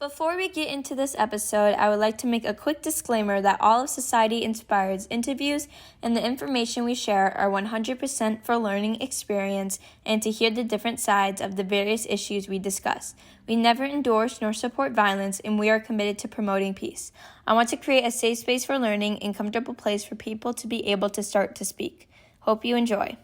Before we get into this episode, I would like to make a quick disclaimer that all of Society Inspired's interviews and the information we share are 100% for learning experience and to hear the different sides of the various issues we discuss. We never endorse nor support violence, and we are committed to promoting peace. I want to create a safe space for learning and comfortable place for people to be able to start to speak. Hope you enjoy.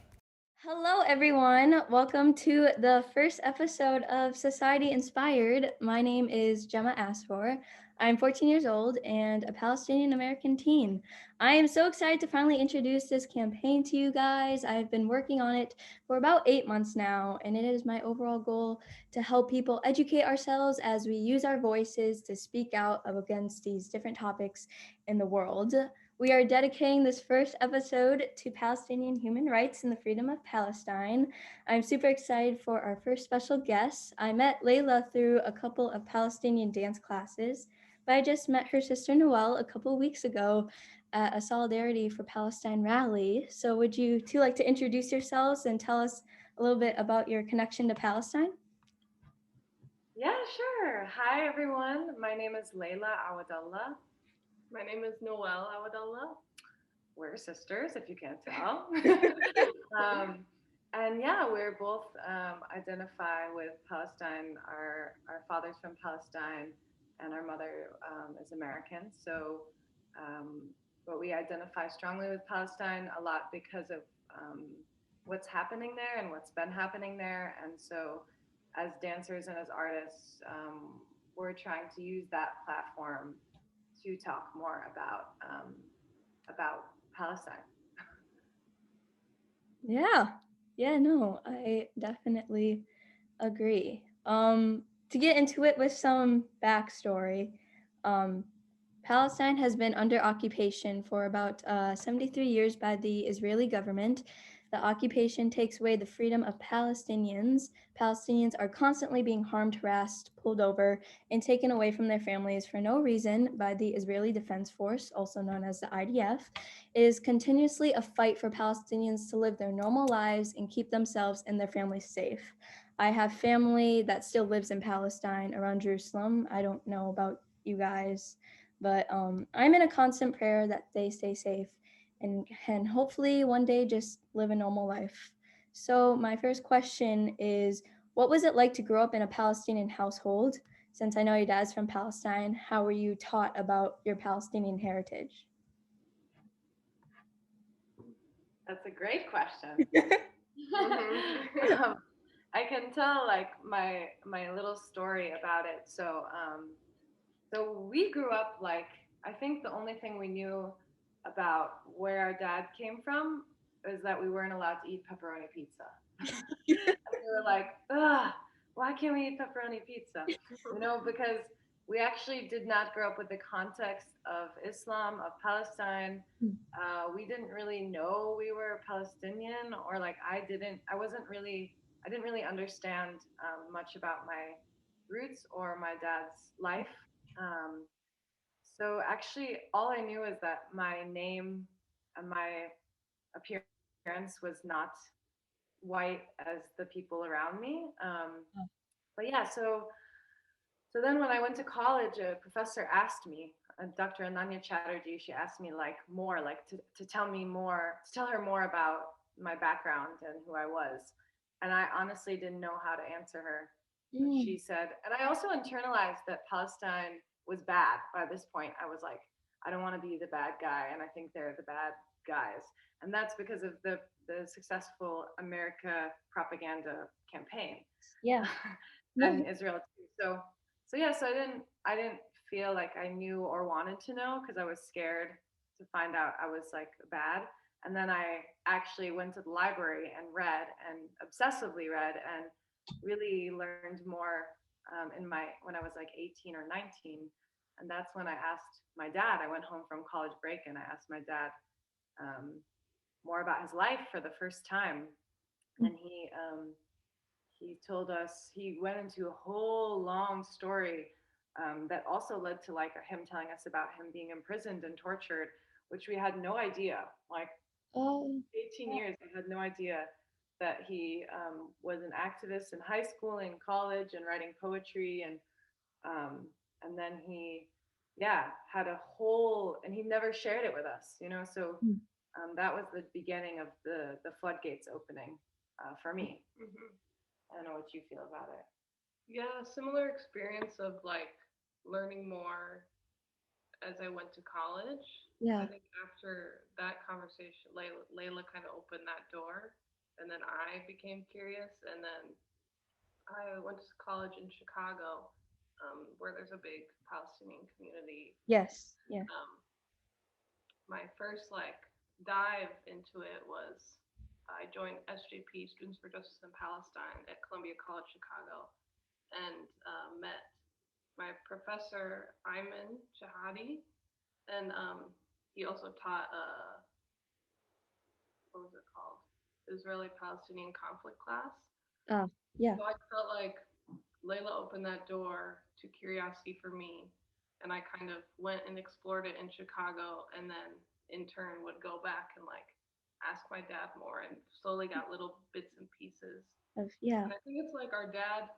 Hello, everyone. Welcome to the first episode of Society Inspired. My name is Gemma Asfor. I'm 14 years old and a Palestinian American teen. I am so excited to finally introduce this campaign to you guys. I've been working on it for about 8 months now, and it is my overall goal to help people educate ourselves as we use our voices to speak out against these different topics in the world. We are dedicating this first episode to Palestinian human rights and the freedom of Palestine. I'm super excited for our first special guest. I met Layla through a couple of Palestinian dance classes, but I just met her sister Noelle a couple of weeks ago at a Solidarity for Palestine rally. So would you two like to introduce yourselves and tell us a little bit about your connection to Palestine? Yeah, sure. Hi, everyone. My name is Leilawa Awadallah. My name is Noelle Awadallah. We're sisters, if you can't tell. um, and yeah, we're both identify with Palestine. Our father's from Palestine, and our mother is American. Um, but we identify strongly with Palestine a lot because of what's happening there and what's been happening there. And so, as dancers and as artists, we're trying to use that platform to talk more about Palestine. Yeah, no, I definitely agree. To get into it with some backstory, um, Palestine has been under occupation for about 73 years by the Israeli government. The occupation takes away the freedom of Palestinians. Palestinians are constantly being harmed, harassed, pulled over, and taken away from their families for no reason by the Israeli Defense Force, also known as the IDF. It is continuously a fight for Palestinians to live their normal lives and keep themselves and their families safe. I have family that still lives in Palestine around Jerusalem. I don't know about you guys, but I'm in a constant prayer that they stay safe and can hopefully one day just live a normal life. So, my first question is, what was it like to grow up in a Palestinian household? Since I know your dad's from Palestine, how were you taught about your Palestinian heritage? That's a great question. um, I can tell like my little story about it. So we grew up like I think the only thing we knew about where our dad came from is that we weren't allowed to eat pepperoni pizza. And we were like, ugh, why can't we eat pepperoni pizza? Because we actually did not grow up with the context of Islam, of Palestine. We didn't really know we were Palestinian, or like I didn't really understand much about my roots or my dad's life. Um, so actually, all I knew is that my name and my appearance was not white as the people around me. But yeah, so then when I went to college, a professor asked me, Dr. Ananya Chatterjee, she asked me like more, like to tell me more, to tell her more about my background and who I was. And I honestly didn't know how to answer her. She said, and I also internalized that Palestine was bad by this point. I was like, I don't want to be the bad guy, and I think they're the bad guys. And that's because of the successful America propaganda campaign. Yeah. And Israel too. So I didn't feel like I knew or wanted to know because I was scared to find out I was like bad. And then I actually went to the library and read and obsessively read and really learned more in my when I was like 18 or 19. And that's when I asked my dad. I went home from college break and I asked my dad um, more about his life for the first time. And he told us he went into a whole long story that also led to like him telling us about him being imprisoned and tortured, which we had no idea. Like Oh, 18 years, I had no idea that he was an activist in high school and college and writing poetry and and then he, yeah, had a whole, and he never shared it with us, you know. So Mm. that was the beginning of the floodgates opening for me. Hmm. I don't know what you feel about it. Yeah, similar experience of like learning more as I went to college. I Yeah. think after that conversation, Layla kind of opened that door, and then I became curious, and then I went to college in Chicago, where there's a big Palestinian community. Yes. Yeah. Um, my first like dive into it was I joined SJP, Students for Justice in Palestine, at Columbia College Chicago, and met my professor Ayman Shahadi, and he also taught what was it called, Israeli Palestinian conflict class. Uh, yeah. So I felt like Layla opened that door to curiosity for me, and I kind of went and explored it in Chicago, and then in turn would go back and like ask my dad more, and slowly got little bits and pieces. Yeah. And I think it's like our dad.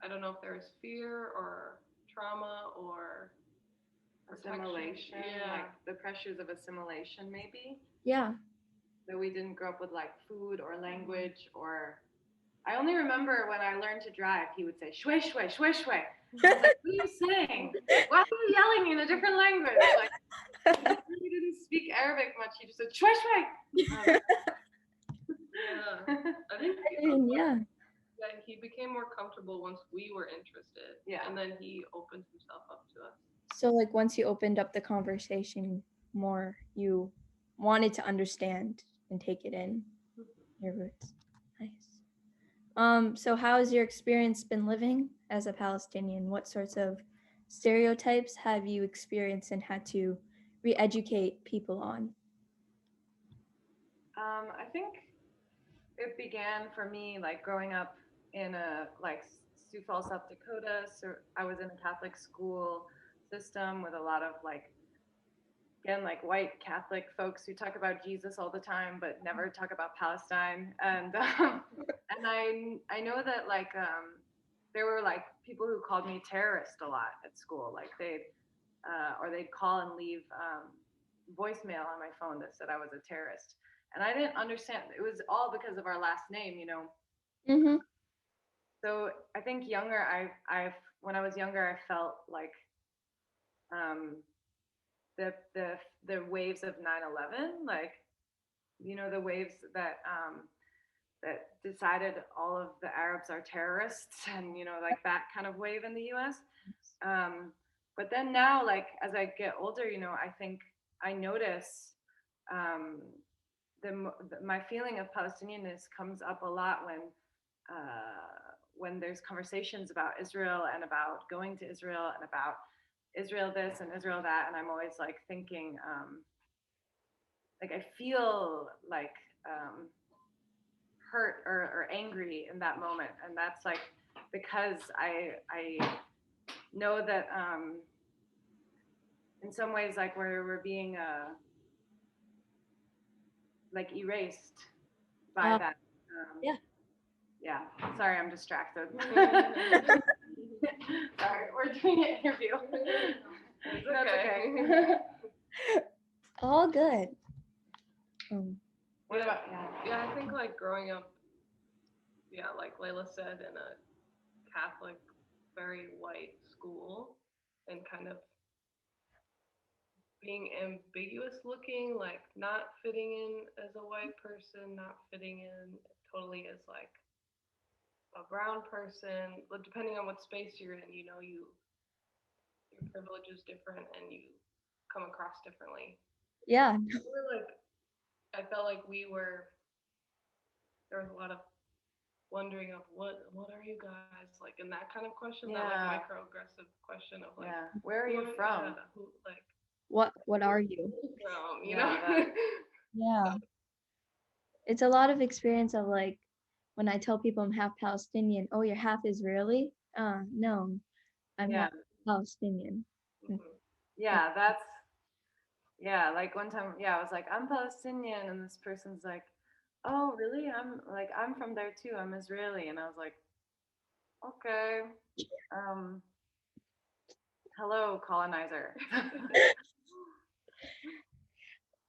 I don't know if there was fear or trauma or Assimilation, Yeah. like the pressures of assimilation, maybe. Yeah. That we didn't grow up with like food or language or. I only remember when I learned to drive, he would say shwe shwe shwe shwe. I was like, what are you saying? Why are you yelling in a different language? Like he really didn't speak Arabic much. He just said shwe shwe. Yeah. I think Yeah. yeah, he became more comfortable once we were interested. Yeah. And then he opened himself up to us. So like once you opened up the conversation more, you wanted to understand and take it in your roots. Nice. So how has your experience been living as a Palestinian? What sorts of stereotypes have you experienced and had to re-educate people on? I think it began for me like growing up in a like Sioux Falls, South Dakota. So I was in a Catholic school system with a lot of like again like white Catholic folks who talk about Jesus all the time but never talk about Palestine. And I know that like there were like people who called me terrorist a lot at school. Like they'd call and leave voicemail on my phone that said I was a terrorist. And I didn't understand. It was all because of our last name, you know. Mm-hmm. So I think when I was younger, I felt like um, the waves of 9/11, like you know the waves that decided all of the Arabs are terrorists, and you know like that kind of wave in the U.S. But then now, like as I get older, you know, I think I notice um, my feeling of Palestinianness comes up a lot when there's conversations about Israel and about going to Israel and about Israel this and Israel that, and I'm always like thinking, like I feel like hurt or angry in that moment, and that's like because I know that in some ways like we're being like erased by that. Yeah. Yeah. Sorry, I'm distracted. Sorry, we're doing an interview. That's okay. All good. What about Yeah, I think like growing up, yeah, like Layla said, in a Catholic, very white school, and kind of being ambiguous looking, like not fitting in as a white person, not fitting in totally as like a brown person, but depending on what space you're in, you know, your privilege is different and you come across differently. Yeah. Like I felt like there was a lot of wondering of what are you guys like, and that kind of question, that like microaggressive question of like, where are you from? Who, like what are you? From, you know? Yeah. It's a lot of experience of like when I tell people I'm half Palestinian, oh, you're half Israeli? No, I'm half Palestinian. Yeah, like one time, I was like, I'm Palestinian, and this person's like, oh, really? I'm from there too. I'm Israeli, and I was like, Okay. Hello, colonizer.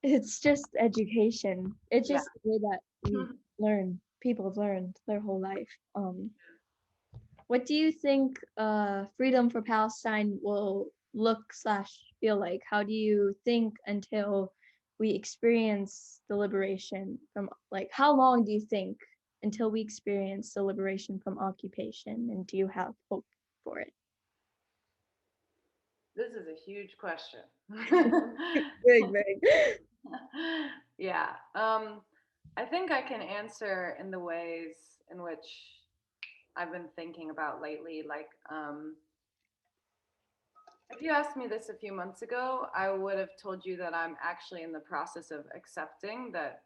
It's just education. It's Yeah. just the way that we learn. People have learned their whole life. What do you think freedom for Palestine will look slash feel like? How do you think until we experience the liberation from, like, how long do you think until we experience the liberation from occupation? And do you have hope for it? This is a huge question. Big, big. Yeah. I think I can answer in the ways in which I've been thinking about lately. Like, if you asked me this a few months ago, I would have told you that I'm actually in the process of accepting that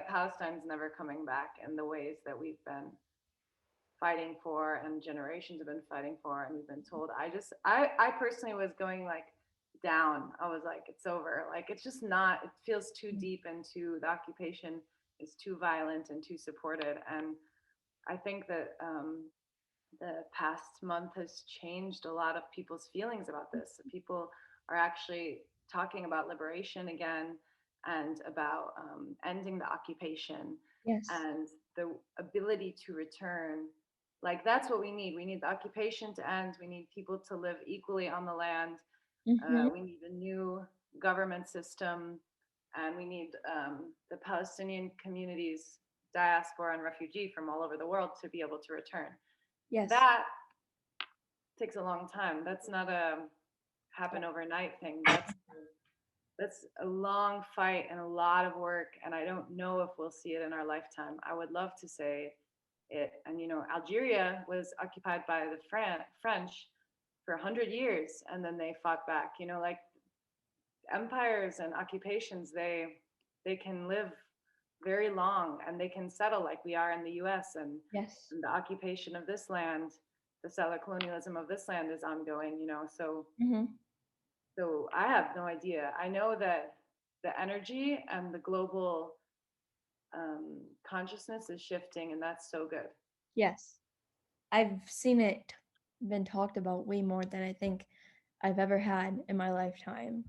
Palestine's never coming back in the ways that we've been fighting for and generations have been fighting for and we've been told. I personally was going like down. I was like, it's over. Like it's just not, it feels too deep into the occupation is too violent and too supported. And I think that the past month has changed a lot of people's feelings about this. People are actually talking about liberation again and about ending the occupation Yes. and the ability to return. Like, that's what we need. We need the occupation to end. We need people to live equally on the land. Mm-hmm. We need a new government system. And we need the Palestinian communities, diaspora, and refugee from all over the world to be able to return. Yes. That takes a long time. That's not a happen overnight thing. That's a long fight and a lot of work, and I don't know if we'll see it in our lifetime. I would love to say it. And Algeria was occupied by the French for 100 years, and then they fought back. Like empires and occupations, they can live very long and they can settle like we are in the US. And Yes. the occupation of this land, the settler colonialism of this land is ongoing, so Mm-hmm. so I have no idea. I know that the energy and the global consciousness is shifting, and that's so good. Yes. I've seen it been talked about way more than I think I've ever had in my lifetime.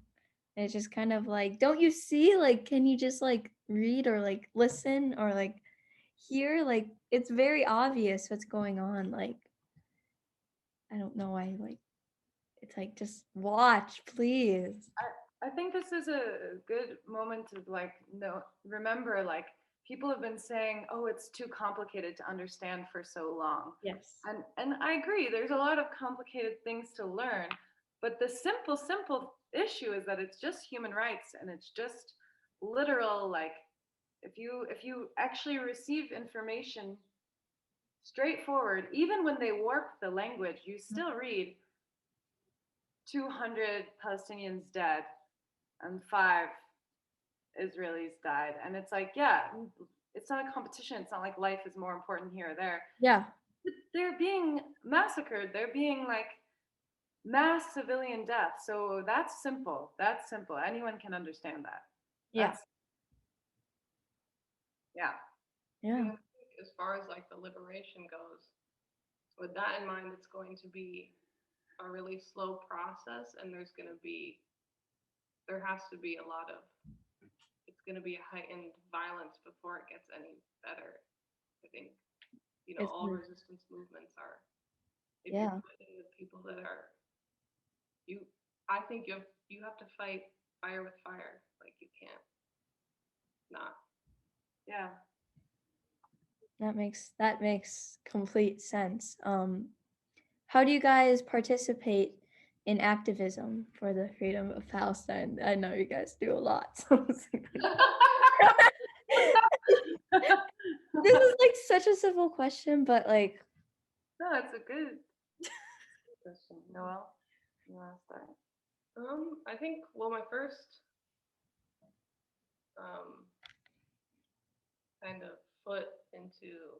And it's just kind of like, don't you see? Like, can you just like read or like listen or like hear? Like, it's very obvious what's going on. Like, I don't know. It's like, just watch, please. I think this is a good moment to remember, like, people have been saying, oh, it's too complicated to understand for so long. Yes. And I agree, there's a lot of complicated things to learn, but the simple issue is that it's just human rights and it's just literal, like, if you actually receive information straightforward, even when they warp the language, you still read 200 Palestinians dead and 5 Israelis died. And it's like, yeah, it's not a competition. It's not like life is more important here or there. Yeah. They're being massacred. They're being like mass civilian death. So that's simple. That's simple. Anyone can understand that. Yeah. That's, yeah. Yeah. As far as like the liberation goes, with that in mind, it's going to be a really slow process, and there has to be a lot of, it's going to be a heightened violence before it gets any better. I think, all resistance movements are, if you're fighting with people that are, I think you have to fight fire with fire. Like, you can't not. Yeah. That makes complete sense. How do you guys participate in activism for the freedom of Palestine? I know you guys do a lot. So this is like such a simple question, but like, no, it's a good question. Noelle, you want to start? I think, well, my first kind of foot into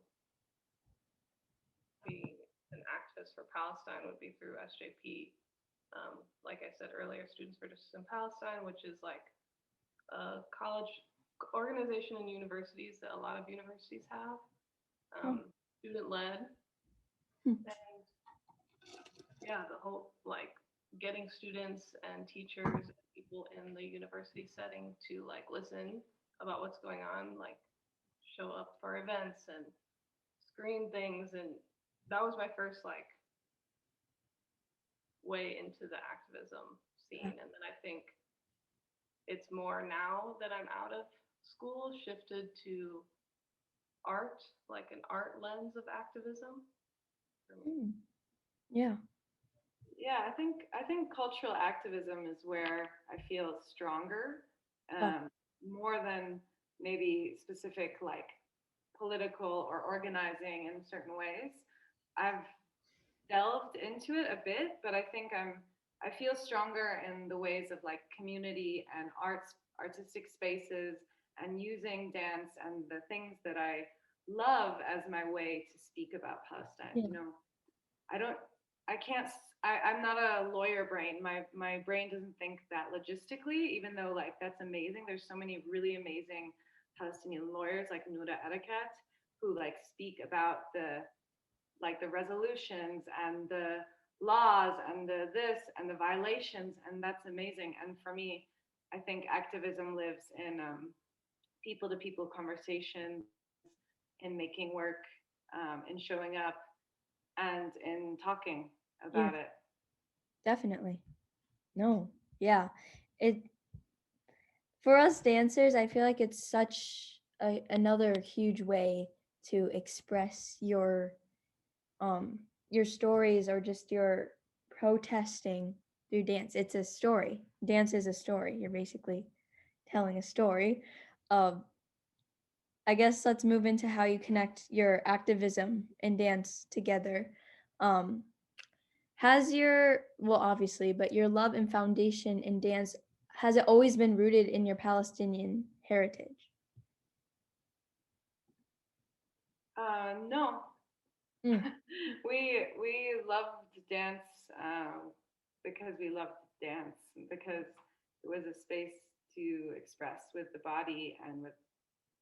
being an activist for Palestine would be through SJP. Like I said earlier, Students for Justice in Palestine, which is like a college organization in universities that a lot of universities have, student led. Hmm. And yeah, the whole like getting students and teachers and people in the university setting to like listen about what's going on, like show up for events and screen things, and that was my first like way into the activism scene. And then I think it's more now that I'm out of school shifted to art, like an art lens of activism for me. Mm. Yeah. Yeah, I think cultural activism is where I feel stronger, Wow. um, more than maybe specific like political or organizing in certain ways. I've delved into it a bit, but I feel stronger in the ways of like community and artistic spaces, and using dance and the things that I love as my way to speak about Palestine. Yeah. You know, I don't I can't I'm not a lawyer brain. My brain doesn't think that logistically, even though like that's amazing. There's so many really amazing Palestinian lawyers like Nuda Erekat who like speak about the resolutions and the laws and the this and the violations, and that's amazing. And for me, I think activism lives in people to people conversations, in making work, in showing up, and in talking Yeah. about it. Definitely. No. Yeah. It for us dancers, I feel like it's such another huge way to express your stories or just your protesting through dance. It's a story. Dance is a story. You're basically telling a story. I guess let's move into how you connect your activism and dance together. Um, has your well, obviously, but your love and foundation in dance, has it always been rooted in your Palestinian heritage? No, Mm. we loved dance because we loved dance, because it was a space to express with the body and with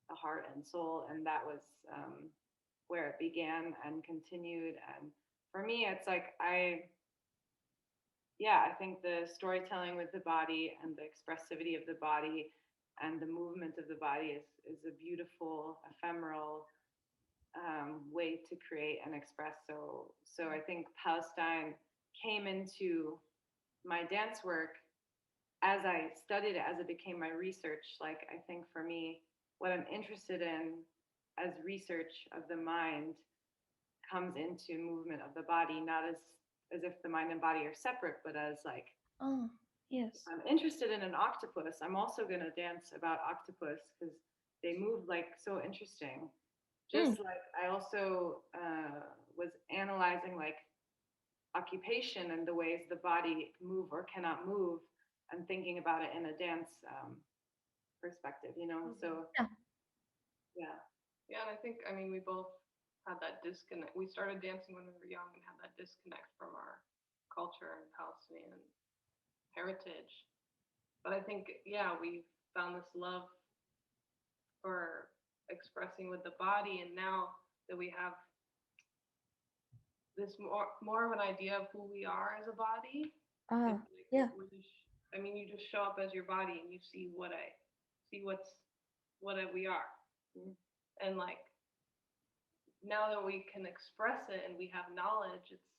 the heart and soul, and that was where it began and continued. And for me, it's like I think the storytelling with the body and the expressivity of the body and the movement of the body is a beautiful, ephemeral way to create and express. So I think Palestine came into my dance work as I studied it, as it became my research. Like I think for me, what I'm interested in as research of the mind comes into movement of the body, not as if the mind and body are separate, but as like Oh, if yes. I'm interested in an octopus, I'm also gonna dance about octopus because they move like so interesting. Mm. Just like I also was analyzing like occupation and the ways the body move or cannot move, and thinking about it in a dance perspective, you know. Mm-hmm. So Yeah. yeah, Yeah, and I think, I mean, we both had that disconnect. We started dancing when we were young and had that disconnect from our culture and Palestinian heritage. But I think, yeah, we found this love for expressing with the body, and now that we have this more of an idea of who we are as a body, Ah, it's like yeah. we're just, I mean, you just show up as your body and you see what we are, and like now that we can express it and we have knowledge, it's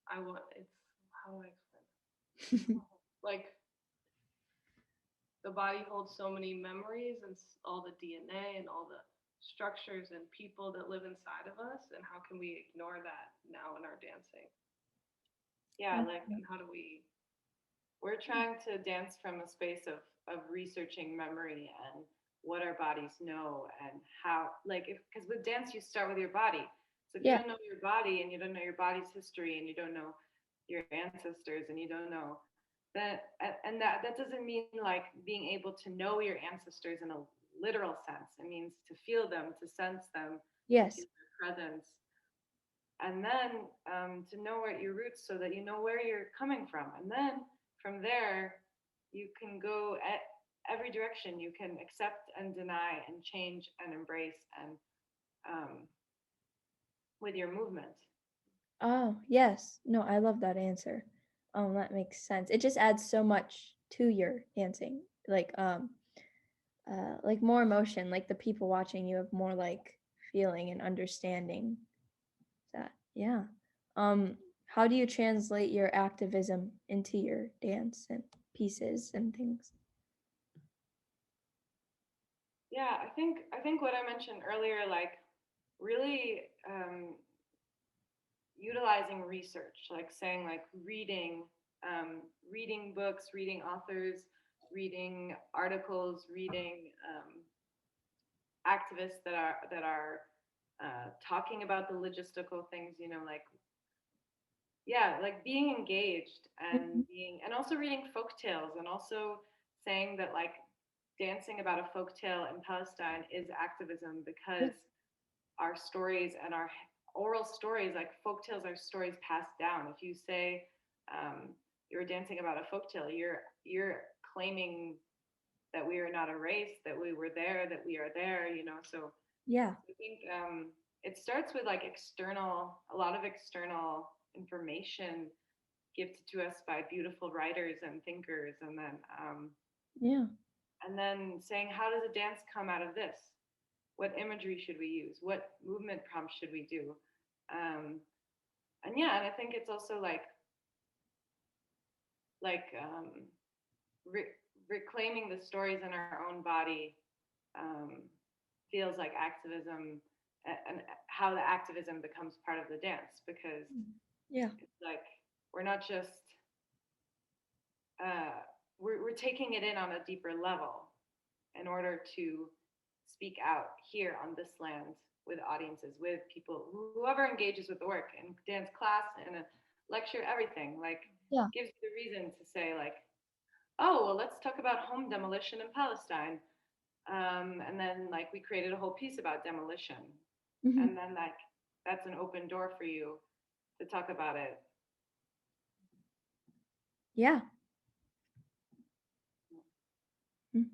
how do I explain it? Like the body holds so many memories and all the DNA and all the structures and people that live inside of us, and how can we ignore that now in our dancing? yeah, like And how do we we're trying to dance from a space of researching memory and what our bodies know, and how, like, if because with dance you start with your body. So if you Yeah. don't know your body and you don't know your body's history and you don't know your ancestors and you don't know that, and that doesn't mean like being able to know your ancestors in a literal sense. It means to feel them, to sense them, to Yes. feel their presence, and then to know what your roots, so that you know where you're coming from. And then from there you can go at every direction. You can accept and deny and change and embrace, and with your movement. Oh, yes. No, I love that answer. That makes sense. It just adds so much to your dancing. Like more emotion, like the people watching you have more like feeling and understanding that. Yeah. How do you translate your activism into your dance and pieces and things? Yeah, I think what I mentioned earlier, like really utilizing research, like saying like reading books, reading authors, reading articles, reading activists that are talking about the logistical things, like yeah, like being engaged and Mhm. being and also reading folk tales and also saying that like dancing about a folk tale in Palestine is activism Yeah. because our stories and our oral stories, like folk tales, are stories passed down. If you say you're dancing about a folk tale, you're claiming that we are not a race, that we were there, that we are there. So Yeah. I think it starts with like a lot of external information gifted to us by beautiful writers and thinkers, Yeah. and then saying, how does a dance come out of this? What imagery should we use? What movement prompts should we do? Um, and yeah, and I think it's also like reclaiming the stories in our own body um, feels like activism, and how the activism becomes part of the dance, because Yeah. it's like we're not just uh, we're taking it in on a deeper level in order to speak out here on this land with audiences, with people, whoever engages with the work in dance class, in a lecture, everything, like Yeah. gives you the reason to say like, oh well, let's talk about home demolition in Palestine. And then like we created a whole piece about demolition, Hmm. and then like that's an open door for you to talk about it. Yeah. Mm.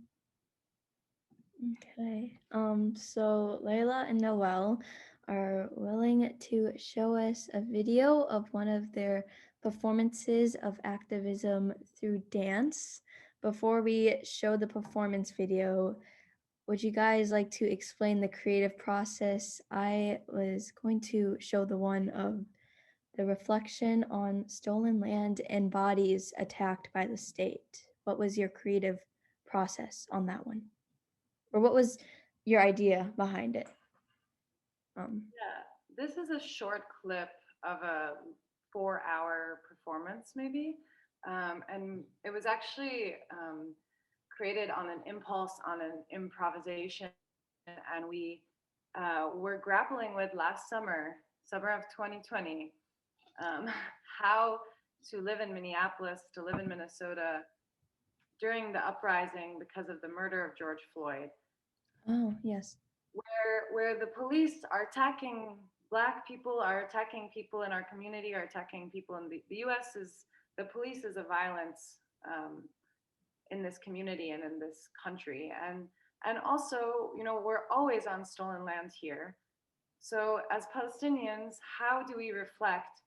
Okay. So Layla and Noelle are willing to show us a video of one of their performances of activism through dance. Before we show the performance video, would you guys like to explain the creative process? I was going to show the one of the reflection on stolen land and bodies attacked by the state. What was your creative process on that one? Or what was your idea behind it? Um, Yeah, this is a short clip of a 4-hour performance, maybe. And it was actually created on an impulse, on an improvisation. And we were grappling with last summer of 2020, um, how to live in Minneapolis, to live in Minnesota during the uprising because of the murder of George Floyd, oh, yes. where the police are attacking black people, are attacking people in our community, are attacking people in the U.S. is the police is a violence in this community and in this country, and also we're always on stolen land here. So as Palestinians, how do we reflect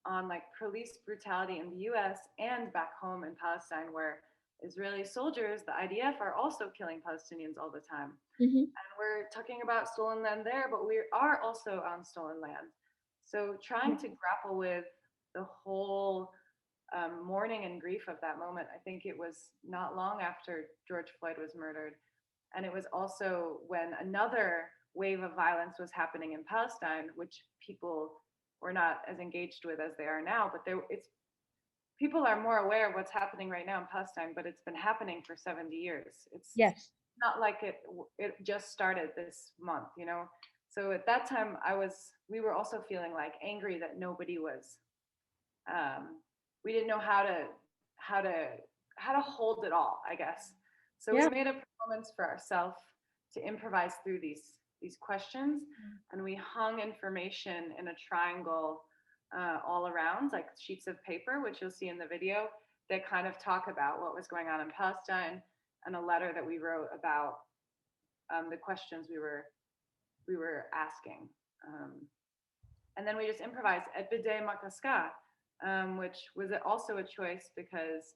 on like police brutality in the US and back home in Palestine, where Israeli soldiers, the IDF, are also killing Palestinians all the time? Hmm. And we're talking about stolen land there, but we are also on stolen land. So trying to grapple with the whole mourning and grief of that moment. I think it was not long after George Floyd was murdered. And it was also when another wave of violence was happening in Palestine, which people were not as engaged with as they are now. But it's people are more aware of what's happening right now in Palestine, but it's been happening for 70 years. It's Yes. not like it just started this month. So at that time, we were also feeling like angry that nobody was um, we didn't know how to how to hold it all, I guess. So we Yeah. made a performance for ourselves to improvise through these questions, and we hung information in a triangle all around, like sheets of paper, which you'll see in the video, that kind of talk about what was going on in Palestine, and a letter that we wrote about the questions we were asking. Um, and then we just improvised at Bide Makaska, which was also a choice because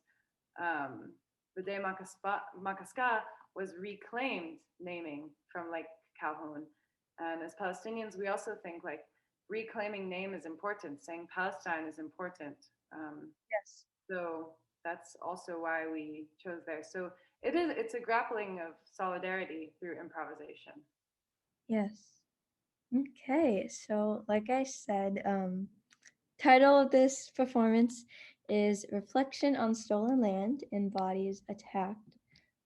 Bide Makaska was reclaimed naming from Lake Calhoun. And as Palestinians, we also think like reclaiming name is important, saying Palestine is important. Yes. So that's also why we chose there. So it's a grappling of solidarity through improvisation. Yes. Okay, so like I said, title of this performance is Reflection on Stolen Land and Bodies Attacked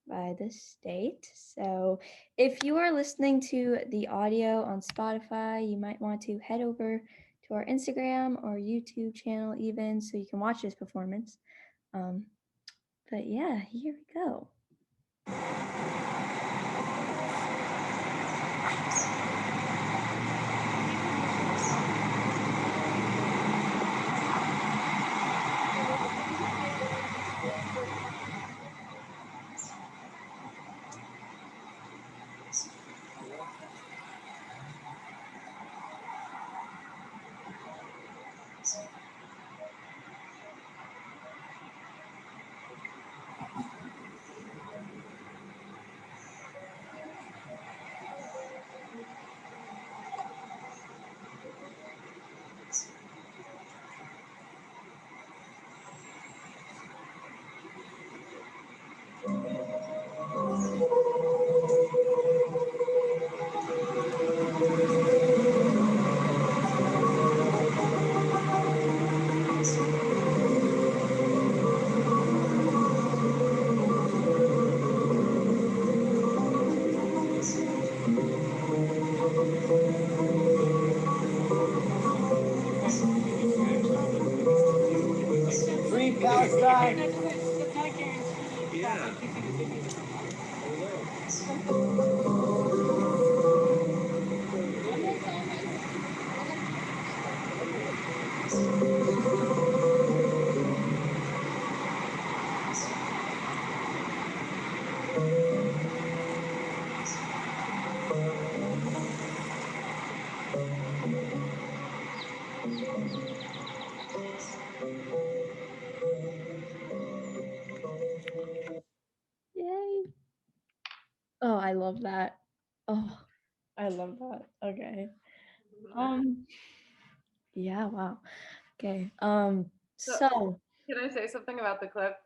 by the State. So if you are listening to the audio on Spotify, you might want to head over to our Instagram or YouTube channel even so you can watch this performance. But yeah, here we go. Free Palestine! Yeah. Yay. Oh, I love that. Oh, I love that. Okay. Yeah, wow. Okay. So Can I say something about the clip?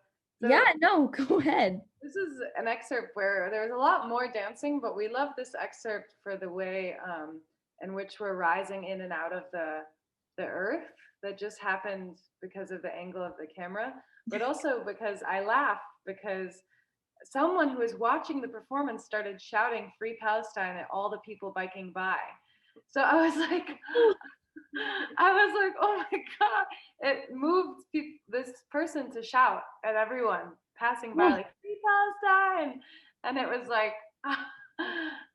So yeah, no, go ahead. this is an excerpt where there's a lot more dancing, but we love this excerpt for the way in which we're rising in and out of the earth that just happened because of the angle of the camera, but also because I laugh because someone who was watching the performance started shouting "Free Palestine" at all the people biking by. So I was like, oh my god! It moved this person to shout at everyone passing by, like "Free Palestine," and it was like,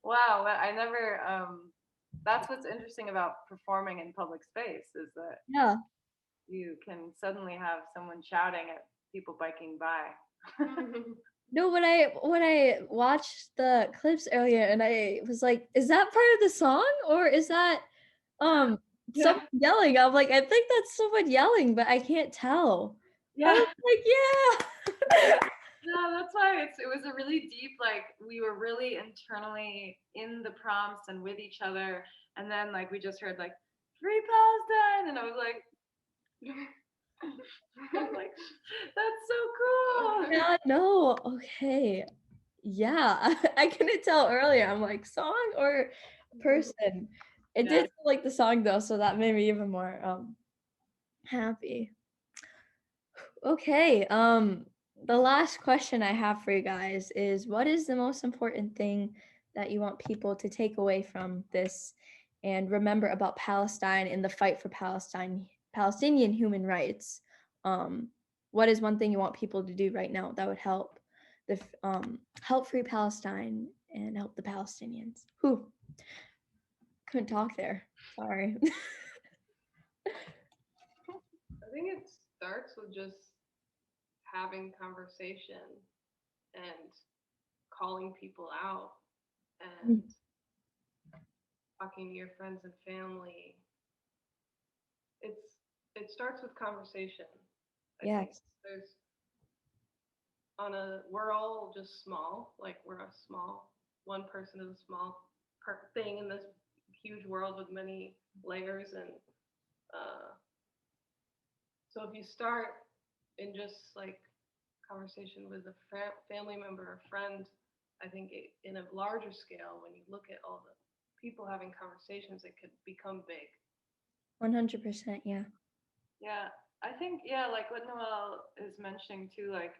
wow! I never. That's what's interesting about performing in public space is that Yeah. you can suddenly have someone shouting at people biking by. No, when I watched the clips earlier and I was like, is that part of the song or is that Yeah. someone yelling? I'm like, I think that's someone yelling, but I can't tell. I Yeah. was like, yeah. Yeah, that's why it was a really deep, like we were really internally in the prompts and with each other, and then like we just heard like "Free Palestine," and I was like, I'm like, that's so cool. Yeah, no. Okay. Yeah. I couldn't tell earlier. I'm like, song or person? It Yeah. did feel like the song though, so that made me even more happy. Okay. The last question I have for you guys is what is the most important thing that you want people to take away from this and remember about Palestine and the fight for Palestinian human rights? What is one thing you want people to do right now that would help help free Palestine and help the Palestinians? Who couldn't talk there. Sorry. I think it starts with just having conversation and calling people out and talking to your friends and family it starts with conversation. I think Yes. there's we're all just small, like we're a small, one person is a small thing in this huge world with many layers, and uh, so if you start in just like conversation with a family member or friend, I think in a larger scale, when you look at all the people having conversations, it could become big. 100%, yeah. Yeah, I think, yeah, like what Noel is mentioning too, like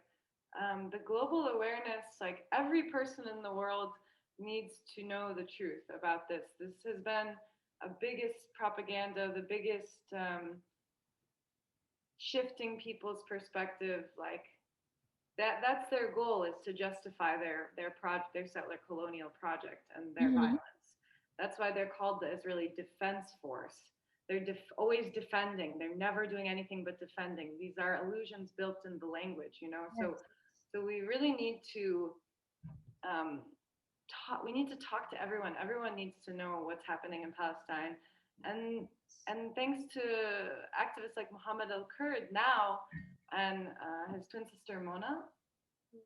the global awareness, like every person in the world needs to know the truth about this. This has been a biggest propaganda, the biggest shifting people's perspective. Like that's their goal, is to justify their settler colonial project and their Mm-hmm. violence. That's why they're called the Israeli Defense Force. They're always defending. They're never doing anything but defending. These are illusions built in the language, you know. Yes. So we really need to um, we need to talk to everyone. Everyone needs to know what's happening in Palestine, and thanks to activists like Mohammed Al Kurd now, and his twin sister Mona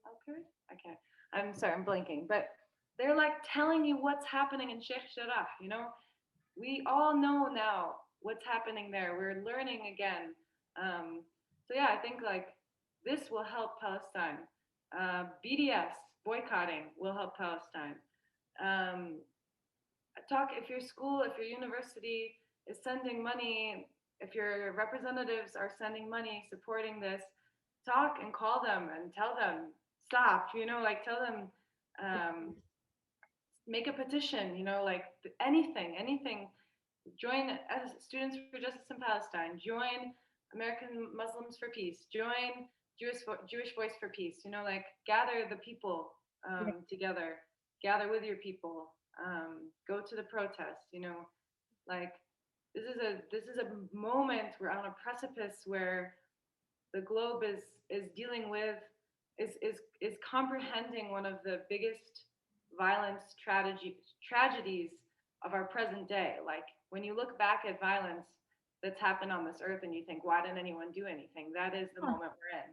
Al Kurd. I can't. I'm sorry, I'm blanking, but they're like telling you what's happening in Sheikh Jarrah. You know, we all know now what's happening there. We're learning again. So yeah, I think like this will help Palestine. BDS boycotting will help Palestine. Um, talk if your school, if your university is sending money, if your representatives are sending money supporting this, talk and call them and tell them stop. You know, like tell them make a petition. You know, like anything. Join as Students for Justice in Palestine. Join American Muslims for Peace. Join Jewish Voice for Peace. You know, like gather the people together. Gather with your people. Go to the protest. You know, like this is a moment. We're on a precipice where the globe is dealing with is comprehending one of the biggest violence tragedies of our present day. Like when you look back at violence that's happened on this earth and you think, why didn't anyone do anything? That is the Huh. moment we're in.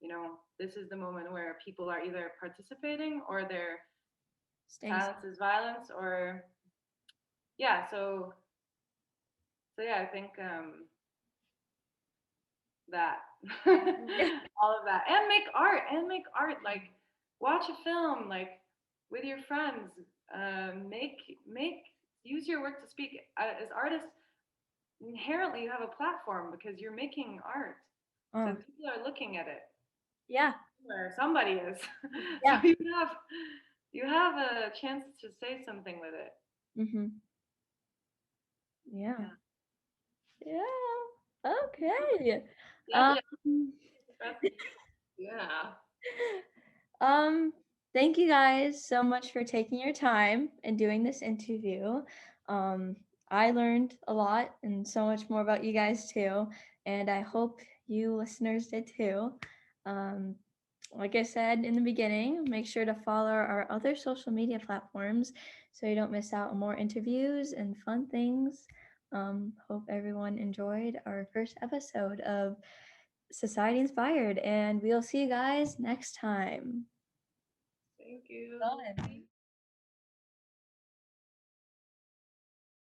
You know, this is the moment where people are either participating or their Staying. silence is violence, or yeah. So yeah, I think that all of that, and make art, like watch a film like with your friends, make use your work to speak. As artists, inherently you have a platform because you're making art, so Oh, people are looking at it, yeah. or somebody is. So Yeah. you have a chance to say something with it. Mm-hmm. Yeah. Yeah. Yeah. Okay. Yeah, Um, Yeah. um, thank you guys so much for taking your time and doing this interview. Um, I learned a lot and so much more about you guys too, and I hope you listeners did too. Um, like I said in the beginning, make sure to follow our other social media platforms so you don't miss out on more interviews and fun things. Hope everyone enjoyed our first episode of Society Inspired, and we'll see you guys next time. Thank you. Bye.